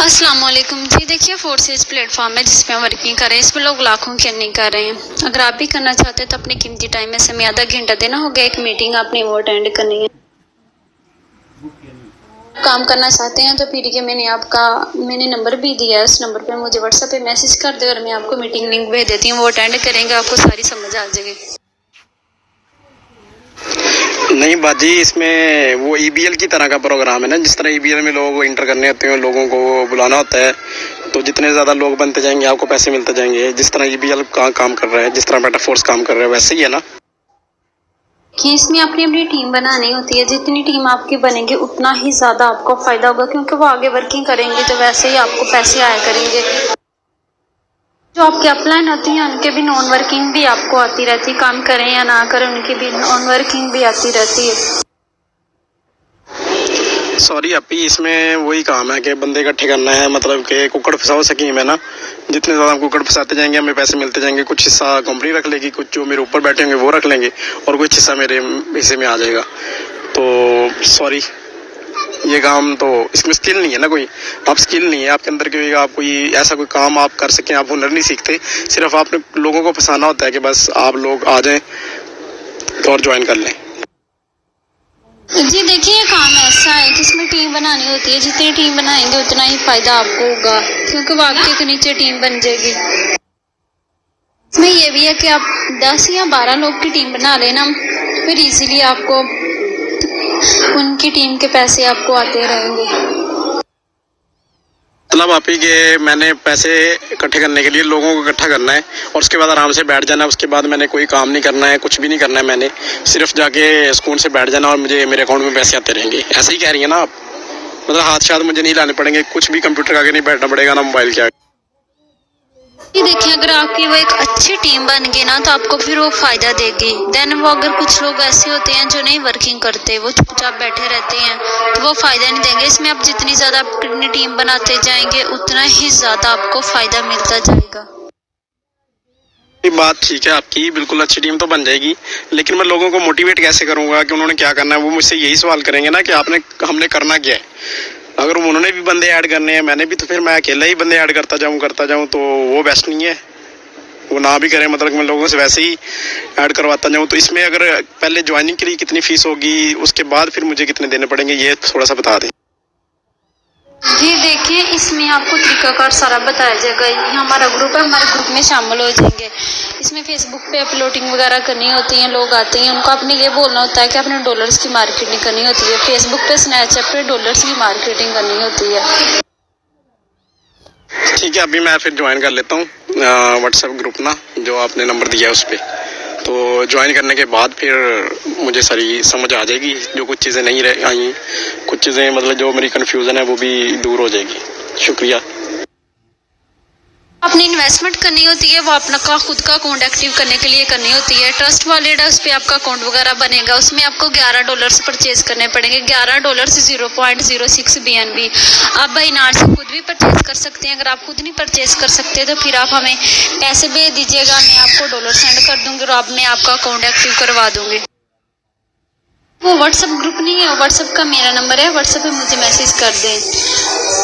अस्सलाम वालेकुम जी। देखिए फोर्सेस प्लेटफॉर्म है जिसपे हम वर्किंग कर रहे हैं। इसमें लोग लाखों की अर्निंग कर रहे हैं। अगर आप भी करना चाहते हैं तो अपने कीमती टाइम में से हमें आधा घंटा देना होगा। एक मीटिंग आपने वो अटेंड करनी है। काम करना चाहते हैं तो फिर ये मैंने नंबर भी दिया है। उस नंबर पे मुझे व्हाट्सएप पे मैसेज कर दे और मैं आपको मीटिंग लिंक भेज देती हूँ। वो अटेंड करेंगे, आपको सारी समझ आ जाएगी। नहीं बाजी, इसमें वो ईबीएल की तरह का प्रोग्राम है ना। जिस तरह ईबीएल में लोग इंटर करने होते हैं, लोगों को बुलाना होता है, तो जितने ज़्यादा लोग बनते जाएंगे आपको पैसे मिलते जाएंगे। जिस तरह ईबीएल का काम कर रहा है, जिस तरह मेटाफोर्स काम कर रहा है, वैसे ही है ना। कि इसमें अपनी अपनी टीम बनानी होती है। जितनी टीम आपकी बनेगी उतना ही ज़्यादा आपको फ़ायदा होगा, क्योंकि वो आगे वर्किंग करेंगे तो वैसे ही आपको पैसे आया करेंगे। जो आपके अपलाइन होती हैं उनके भी नॉन वर्किंग भी आपको आती रहती है। काम करें या ना करें उनकी भी नॉन वर्किंग भी आती रहती है। सॉरी अपी, इसमें वही काम है कि बंदे इकट्ठे करना है। मतलब कि कुकड़ फंसाओ स्कीम है ना। जितने ज़्यादा हम कुकड़ फंसाते जाएंगे हमें पैसे मिलते जाएंगे। कुछ हिस्सा कंपनी रख लेगी, कुछ जो मेरे ऊपर बैठे होंगे वो रख लेंगे, और कुछ हिस्सा मेरे हिस्से में आ जाएगा। तो सॉरी, ये काम तो इसमें स्किल नहीं है ना। कोई आप स्किल नहीं है आपके अंदर कि आप कोई ऐसा कोई काम आप कर सकें। आप हुनर नहीं सीखते, सिर्फ आपने लोगों को फंसाना होता है कि बस आप लोग आ जाएं तो और ज्वाइन कर लें। जी देखिए, ये काम ऐसा है कि इसमें टीम बनानी होती है। जितनी टीम बनाएंगे उतना ही फायदा आपको होगा, क्योंकि वो आपके के नीचे टीम बन जाएगी। इसमें ये भी है कि आप 10 या 12 लोग की टीम बना लेना, फिर इजीली आपको उनकी टीम के पैसे आपको आते रहेंगे। मतलब आप ही के मैंने पैसे इकट्ठे करने के लिए लोगों को इकट्ठा करना है और उसके बाद आराम से बैठ जाना है। उसके बाद मैंने कोई काम नहीं करना है, कुछ भी नहीं करना है। मैंने सिर्फ जाके सुकून से बैठ जाना और मुझे मेरे अकाउंट में पैसे आते रहेंगे। ऐसा ही कह रही है ना आप? मतलब हाथ शायद मुझे नहीं लाने पड़ेंगे, कुछ भी कंप्यूटर के आगे नहीं बैठना पड़ेगा ना मोबाइल के आगे। देखिए, अगर आपकी वो एक अच्छी टीम बन गई ना तो आपको फिर वो फायदा देगी। देन वो अगर कुछ लोग ऐसे होते हैं जो नहीं वर्किंग करते, वो चुपचाप बैठे रहते हैं, तो वो फायदा नहीं देंगे। इसमें आप जितनी ज्यादा अपनी टीम बनाते जाएंगे उतना ही ज्यादा आपको फायदा मिलता जाएगा। ये बात ठीक है आपकी, बिल्कुल अच्छी टीम तो बन जाएगी, लेकिन मैं लोगों को मोटिवेट कैसे करूंगा कि उन्होंने क्या करना है? वो मुझसे यही सवाल करेंगे ना कि हमने करना क्या है। अगर उन्होंने भी बंदे ऐड करने हैं, मैंने भी, तो फिर मैं अकेला ही बंदे ऐड करता जाऊं तो वो बेस्ट नहीं है। वो ना भी करें, मतलब मैं लोगों से वैसे ही ऐड करवाता जाऊं। तो इसमें अगर पहले ज्वाइनिंग के लिए कितनी फीस होगी, उसके बाद फिर मुझे कितने देने पड़ेंगे, ये थोड़ा सा बता दें। जी देखिए, इसमें आपको तरीकाकार सारा बताया जाएगा। ये हमारा ग्रुप है, हमारे ग्रुप में शामिल हो जाएंगे। इसमें फेसबुक पे अपलोडिंग वगैरह करनी होती है। लोग आते हैं, उनको अपने ये बोलना होता है कि अपने डॉलर्स की मार्केटिंग करनी होती है। फेसबुक पे, स्नैपचैट पे डॉलर्स की मार्केटिंग करनी होती है। ठीक है, अभी मैं फिर ज्वाइन कर लेता हूँ व्हाट्सएप ग्रुप ना, जो आपने नंबर दिया है उस पर। तो ज्वाइन करने के बाद फिर मुझे सारी समझ आ जाएगी। जो कुछ चीज़ें नहीं रह आई, कुछ चीज़ें मतलब जो मेरी कन्फ्यूज़न है वो भी दूर हो जाएगी। शुक्रिया। अपनी इन्वेस्टमेंट करनी होती है, वो अपना खुद का अकाउंट एक्टिव करने के लिए करनी होती है। ट्रस्ट वॉलेट है, उस पर आपका अकाउंट वगैरह बनेगा। उसमें आपको $11 परचेज करने पड़ेंगे। $11 0.06 BNB। आप बाइनांस से खुद भी परचेज कर सकते हैं। अगर आप खुद नहीं परचेज कर सकते तो फिर आप हमें पैसे भेज दीजिएगा, मैं आपको डॉलर सेंड कर दूंगी और मैं आपका अकाउंट एक्टिव करवा दूंगी। वो व्हाट्सएप ग्रुप नहीं है, व्हाट्सएप का मेरा नंबर है, व्हाट्सएप पे मुझे मैसेज कर दें।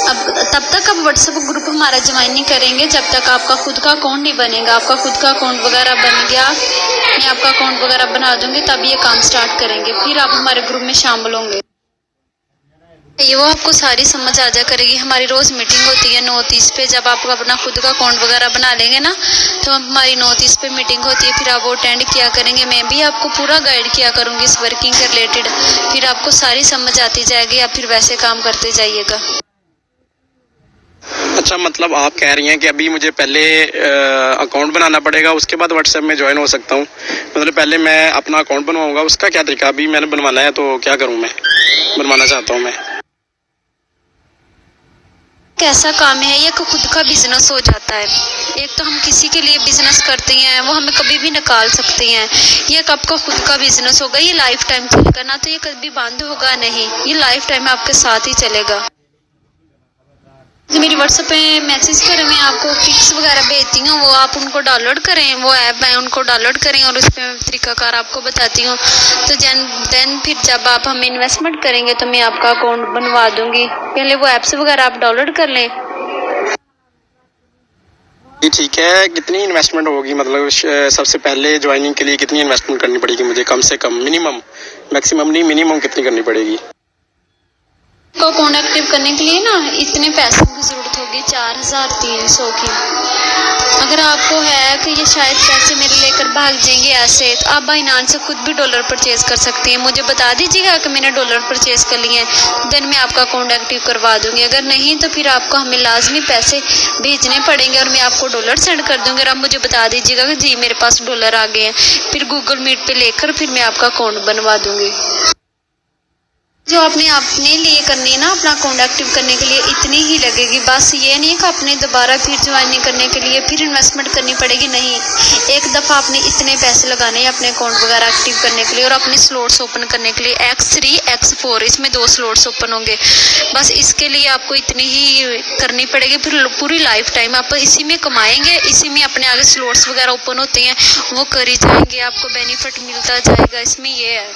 अब तब तक आप व्हाट्सएप ग्रुप हमारा ज्वाइन नहीं करेंगे जब तक आपका खुद का अकाउंट नहीं बनेगा। आपका खुद का अकाउंट वगैरह बन गया, मैं आपका अकाउंट वगैरह बना दूंगी, तब ये काम स्टार्ट करेंगे। फिर आप हमारे ग्रुप में शामिल होंगे। ये वो आपको सारी समझ आ जा करेगी। हमारी रोज़ मीटिंग होती है 9:30 पे। जब आप अपना खुद का अकाउंट वगैरह बना लेंगे ना तो हमारी 9:30 पे मीटिंग होती है। फिर आप वो अटेंड किया करेंगे। मैं भी आपको पूरा गाइड किया करूँगी इस वर्किंग के रिलेटेड। फिर आपको सारी समझ आती जाएगी, आप फिर वैसे काम करते जाइएगा। अच्छा, मतलब आप कह रही हैं कि अभी मुझे पहले अकाउंट बनाना पड़ेगा, उसके बाद व्हाट्सएप में ज्वाइन हो सकता हूँ? मतलब पहले मैं अपना अकाउंट बनवाऊंगा, उसका क्या तरीका? अभी मैंने बनवाना है तो क्या करूँ? मैं बनवाना चाहता हूँ। मैं कैसा काम है ये कि खुद का बिजनेस हो जाता है। एक तो हम किसी के लिए बिजनेस करते हैं, वो हमें कभी भी निकाल सकते हैं। ये एक आपका खुद का बिजनेस होगा, ये लाइफ टाइम चलेगा ना, तो ये कभी बंद होगा नहीं, ये लाइफ टाइम आपके साथ ही चलेगा। जो मेरी व्हाट्सएप पे मैसेज करें, मैं आपको पिक्स वगैरह भेजती हूँ, वो आप उनको डाउनलोड करें। वो ऐप है, उनको डाउनलोड करें और उस पर तरीकाकार आपको बताती हूँ। तो देन फिर जब आप हमें इन्वेस्टमेंट करेंगे तो मैं आपका अकाउंट बनवा दूंगी। पहले वो ऐप्स वगैरह आप डाउनलोड कर लें, जी ठीक है, कितनी इन्वेस्टमेंट होगी, मतलब सबसे पहले ज्वाइनिंग के लिए कितनी इन्वेस्टमेंट करनी पड़ेगी मुझे, कम से कम, मिनिमम, मैक्सिमम नहीं, मिनिमम कितनी करनी पड़ेगी? को अकाउंट एक्टिव करने के लिए ना इतने पैसों की ज़रूरत होगी 4300 की। अगर आपको है कि ये शायद पैसे मेरे लेकर भाग जाएंगे ऐसे, तो आप बाइनांस से खुद भी डॉलर परचेज कर सकते हैं। मुझे बता दीजिएगा कि मैंने डॉलर परचेज कर लिए हैं, देन मैं आपका अकाउंट एक्टिव करवा दूंगी। अगर नहीं तो फिर आपको हमें लाजमी पैसे भेजने पड़ेंगे और मैं आपको डॉलर सेंड कर दूंगी। और आप मुझे बता दीजिएगा कि जी मेरे पास डॉलर आ गए हैं, फिर गूगल मीट पर लेकर फिर मैं आपका अकाउंट बनवा दूंगी। जो आपने अपने लिए करनी है ना, अपना अकाउंट एक्टिव करने के लिए इतनी ही लगेगी। बस ये नहीं कि आपने दोबारा फिर ज्वाइनिंग करने के लिए फिर इन्वेस्टमेंट करनी पड़ेगी, नहीं। एक दफ़ा आपने इतने पैसे लगाने हैं अपने अकाउंट वगैरह एक्टिव करने के लिए और अपने स्लॉट्स ओपन करने के लिए X3 X4 इसमें 2 स्लॉट्स ओपन होंगे। बस इसके लिए आपको इतनी ही करनी पड़ेगी, फिर पूरी लाइफ टाइम आप इसी में कमाएंगे, इसी में अपने आगे स्लॉट्स वगैरह ओपन होते हैं वो करी जाएंगे, आपको बेनिफिट मिलता जाएगा। इसमें ये है।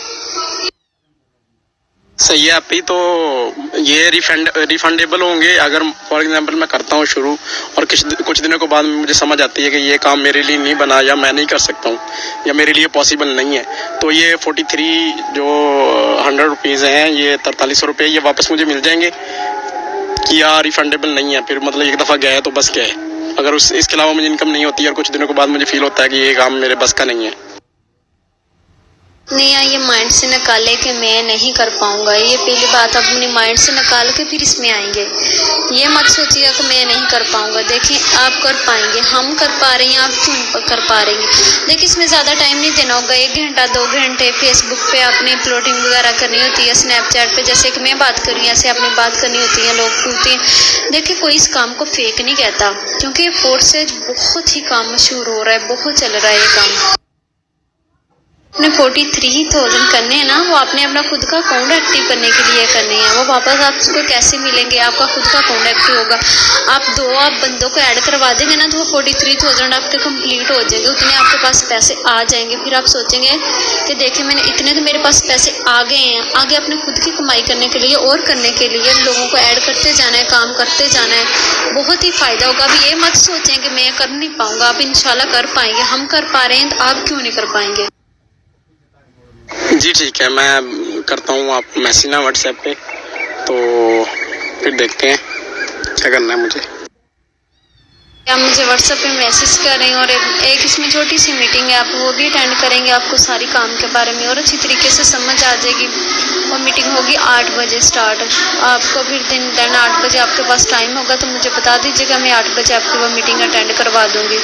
सही है आप ही। तो ये रिफंडेबल होंगे अगर फॉर एग्जांपल मैं करता हूँ शुरू और कुछ दिनों के बाद मुझे समझ आती है कि ये काम मेरे लिए नहीं बना या मैं नहीं कर सकता हूँ या मेरे लिए पॉसिबल नहीं है, तो ये 43 जो 100 रुपीज़ हैं, ये 4300 रुपये, ये वापस मुझे मिल जाएंगे कि या रिफंडेबल नहीं है? फिर मतलब एक दफ़ा गया है तो बस गया है, अगर इसके अलावा मुझे इनकम नहीं होती है और कुछ दिनों के बाद मुझे फील होता है कि ये काम मेरे बस का नहीं है। नहीं, ये माइंड से निकाले कि मैं नहीं कर पाऊंगा। ये पहली बात आप अपने माइंड से निकाल के फिर इसमें आएंगे। ये मत सोचिएगा कि मैं नहीं कर पाऊंगा। देखिए आप कर पाएंगे, हम कर पा रहे हैं, आप क्यों नहीं कर पा रहे हैं? देखिए इसमें ज़्यादा टाइम नहीं देना होगा, 1 घंटा 2 घंटे फेसबुक पे आपने अपलोडिंग वगैरह करनी होती है, स्नैपचैट पे जैसे कि मैं बात कर रही हूँ ऐसे आपने बात करनी होती है, लोग पूछते हैं। देखिए कोई इस काम को फेक नहीं कहता, क्योंकि फोर्सेज बहुत ही काम मशहूर हो रहा है, बहुत चल रहा है ये काम। अपने 43,000 करने हैं ना, वो आपने अपना खुद का अकाउंट एक्टिव करने के लिए करने हैं। वो वापस आपको कैसे मिलेंगे? आपका खुद का अकाउंट एक्टिव होगा, आप बंदों को ऐड करवा देंगे ना, तो वो 43,000 आपके कंप्लीट हो जाएंगे, उतने आपके पास पैसे आ जाएंगे। फिर आप सोचेंगे कि देखिए मैंने इतने तो मेरे पास पैसे आ गए हैं, आगे अपने खुद की कमाई करने के लिए और करने के लिए लोगों को ऐड करते जाना है, काम करते जाना है, बहुत ही फ़ायदा होगा। अब ये मत सोचें कि मैं कर नहीं पाऊँगा, आप इंशाल्लाह कर पाएंगे। हम कर पा रहे हैं तो आप क्यों नहीं कर पाएंगे? जी ठीक है, मैं करता हूँ आप मैसेज ना व्हाट्सएप पे, तो फिर देखते हैं क्या करना है मुझे। आप मुझे व्हाट्सएप पे मैसेज करें और एक इसमें छोटी सी मीटिंग है, आप वो भी अटेंड करेंगे, आपको सारी काम के बारे में और अच्छी तरीके से समझ आ जाएगी। वो मीटिंग होगी 8 बजे स्टार्ट, आपको फिर दिन 8 बजे आपके पास टाइम होगा तो मुझे बता दीजिएगा, मैं 8 बजे आपकी वो मीटिंग अटेंड करवा दूँगी।